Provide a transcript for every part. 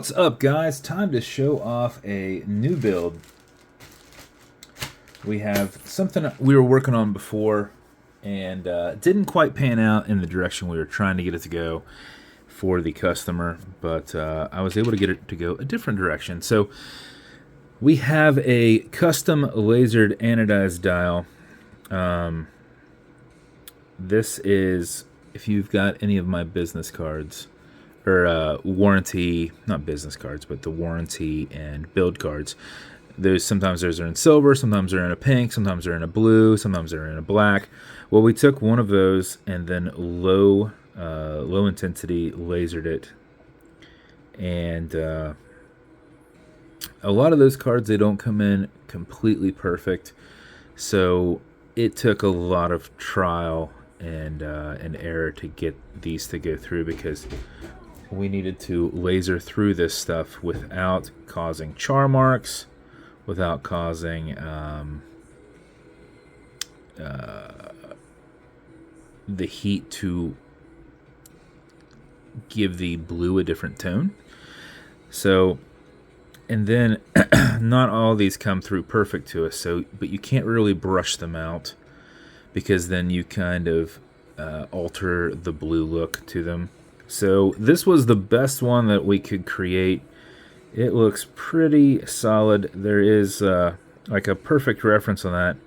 What's up, guys? Time to show off a new build. We have something we were working on before and didn't quite pan out in the direction we were trying to get it to go for the customer, but I was able to get it to go a different direction. So we have a custom lasered anodized dial. This is, if you've got any of my business cards, or warranty, not business cards, but the warranty and build cards. Sometimes those are in silver, sometimes they're in a pink, sometimes they're in a blue, sometimes they're in a black. Well, we took one of those and then low intensity lasered it. And a lot of those cards, they don't come in completely perfect. So it took a lot of trial and error to get these to go through, because we needed to laser through this stuff without causing char marks, without causing the heat to give the blue a different tone. So, and then not all these come through perfect to us, so but you can't really brush them out, because then you kind of alter the blue look to them. So this was the best one that we could create. It looks pretty solid. There is like a perfect reference on that.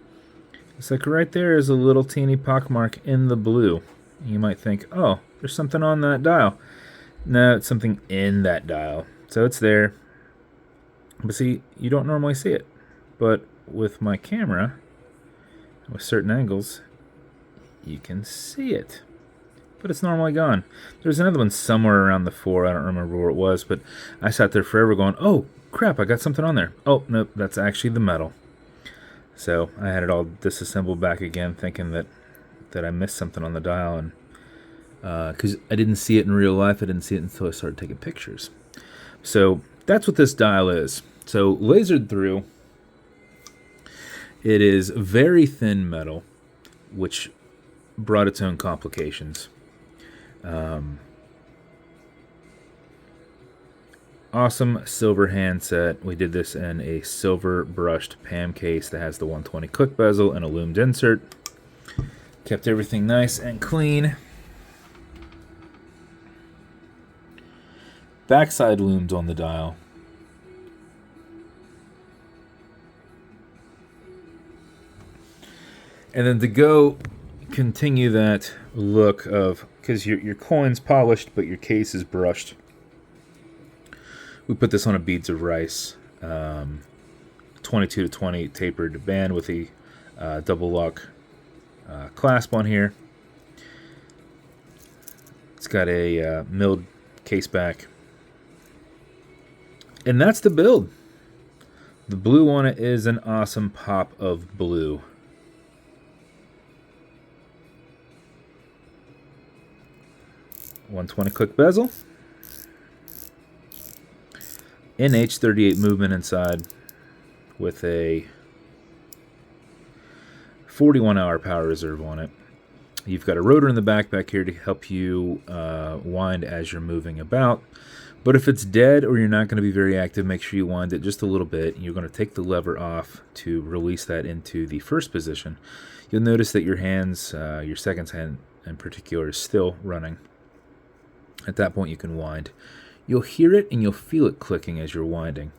It's like right there is a little teeny pockmark in the blue. You might think, oh, there's something on that dial. No, it's something in that dial. So it's there. But see, you don't normally see it. But with my camera, with certain angles, you can see it. But it's normally gone. There's another one somewhere around the 4. I don't remember where it was, but I sat there forever going, oh, crap, I got something on there. Oh, nope, that's actually the metal. So I had it all disassembled back again, thinking that I missed something on the dial, and because I didn't see it in real life. I didn't see it until I started taking pictures. So that's what this dial is. So lasered through, it is very thin metal, which brought its own complications. Awesome silver handset. We did this in a silver brushed PAM case that has the 120 click bezel and a lumed insert. Kept everything nice and clean. Backside loomed on the dial. And then to go continue that look of, because your coin's polished but your case is brushed, we put this on a beads of rice 22 to 20 tapered band with a double lock clasp on here. It's got a milled caseback, and that's the build. The blue on it is an awesome pop of blue. .120 click bezel, NH38 movement inside with a 41-hour power reserve on it. You've got a rotor in the back here to help you wind as you're moving about. But if it's dead or you're not going to be very active, make sure you wind it just a little bit. You're going to take the lever off to release that into the first position. You'll notice that your hands, your second hand in particular, is still running. At that point, you can wind. You'll hear it and you'll feel it clicking as you're winding.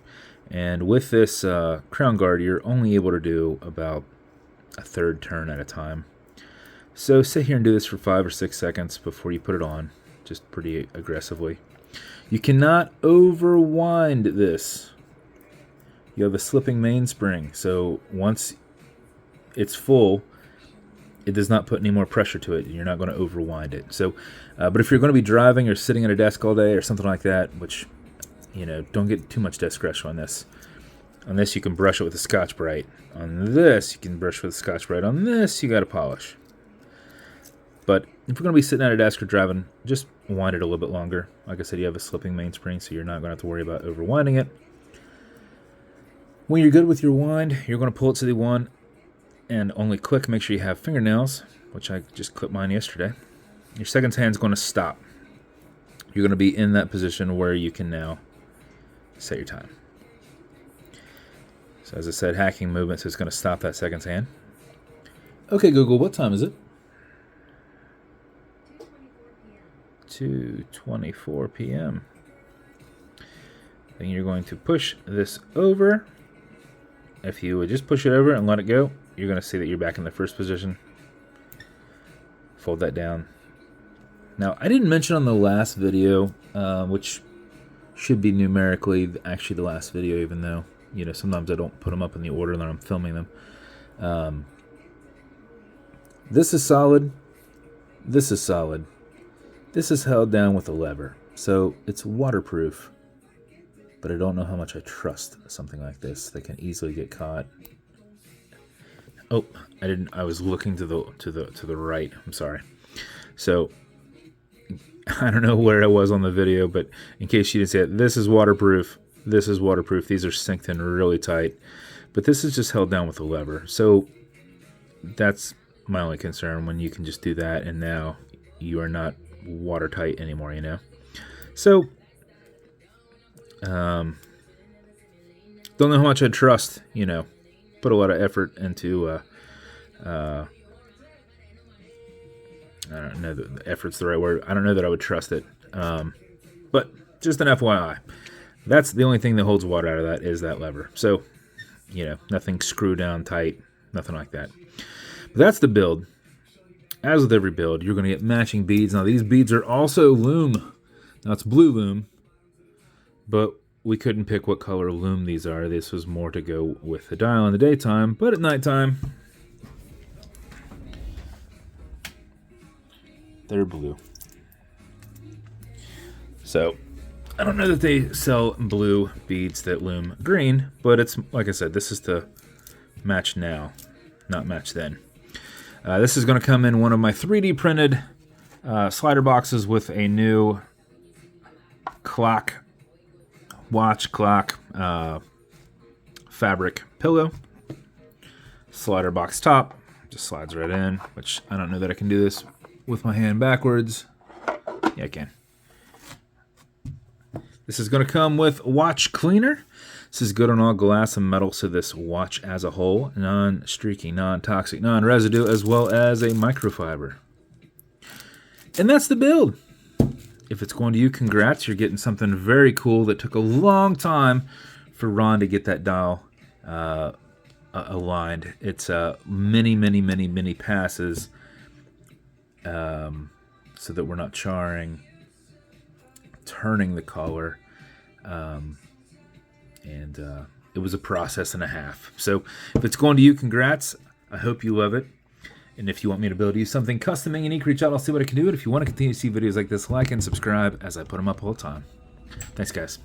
And with this crown guard, you're only able to do about a third turn at a time. So sit here and do this for 5 or 6 seconds before you put it on, just pretty aggressively. You cannot overwind this. You have a slipping mainspring, so once it's full, it does not put any more pressure to it. You're not going to overwind it. So, but if you're going to be driving or sitting at a desk all day or something like that, which, don't get too much desk pressure on this. On this, you can brush it with a Scotch-Brite. On this, you can brush with a Scotch-Brite. On this, you got to polish. But if you're going to be sitting at a desk or driving, just wind it a little bit longer. Like I said, you have a slipping mainspring, so you're not going to have to worry about overwinding it. When you're good with your wind, you're going to pull it to the one and only click. Make sure you have fingernails, which I just clipped mine yesterday. Your second hand's going to stop. You're going to be in that position where you can now set your time. So as I said, hacking movement, so it's going to stop that seconds hand. Okay, Google, what time is it? 2:24 p.m. Then you're going to push this over. If you would just push it over and let it go, you're going to see that you're back in the first position. Fold that down. Now, I didn't mention on the last video, which should be numerically actually the last video, even though, you know, sometimes I don't put them up in the order that I'm filming them. This is solid. This is solid. This is held down with a lever, so it's waterproof. But I don't know how much I trust something like this. They can easily get caught. Oh, I didn't. I was looking to the right. I'm sorry. So I don't know where I was on the video, but in case you didn't see it, this is waterproof. This is waterproof. These are synced in really tight, but this is just held down with a lever. So that's my only concern, when you can just do that, and now you are not watertight anymore. You know. So. Don't know how much I trust, you know, put a lot of effort into, I don't know that effort's the right word. I don't know that I would trust it. But just an FYI, that's the only thing that holds water out of that is that lever. So, you know, nothing screwed down tight, nothing like that. But that's the build. As with every build, you're going to get matching beads. Now, these beads are also lume. Now, it's blue lume. But we couldn't pick what color lume these are. This was more to go with the dial in the daytime, but at nighttime, they're blue. So, I don't know that they sell blue beads that lume green, but it's, like I said, this is to match now, not match then. This is going to come in one of my 3D printed slider boxes with a new watch clock fabric pillow, slider box top, just slides right in, which I don't know that I can do this with my hand backwards. Yeah, I can. This is going to come with watch cleaner. This is good on all glass and metal, so this watch as a whole, non-streaky, non-toxic, non-residue, as well as a microfiber. And that's the build. If it's going to you, congrats. You're getting something very cool that took a long time for Ron to get that dial aligned. It's many passes so that we're not charring, turning the collar. And it was a process and a half. So if it's going to you, congrats. I hope you love it. And if you want me to build you something custom and unique, reach out. I'll see what I can do. And if you want to continue to see videos like this, like and subscribe as I put them up all the time. Thanks, guys.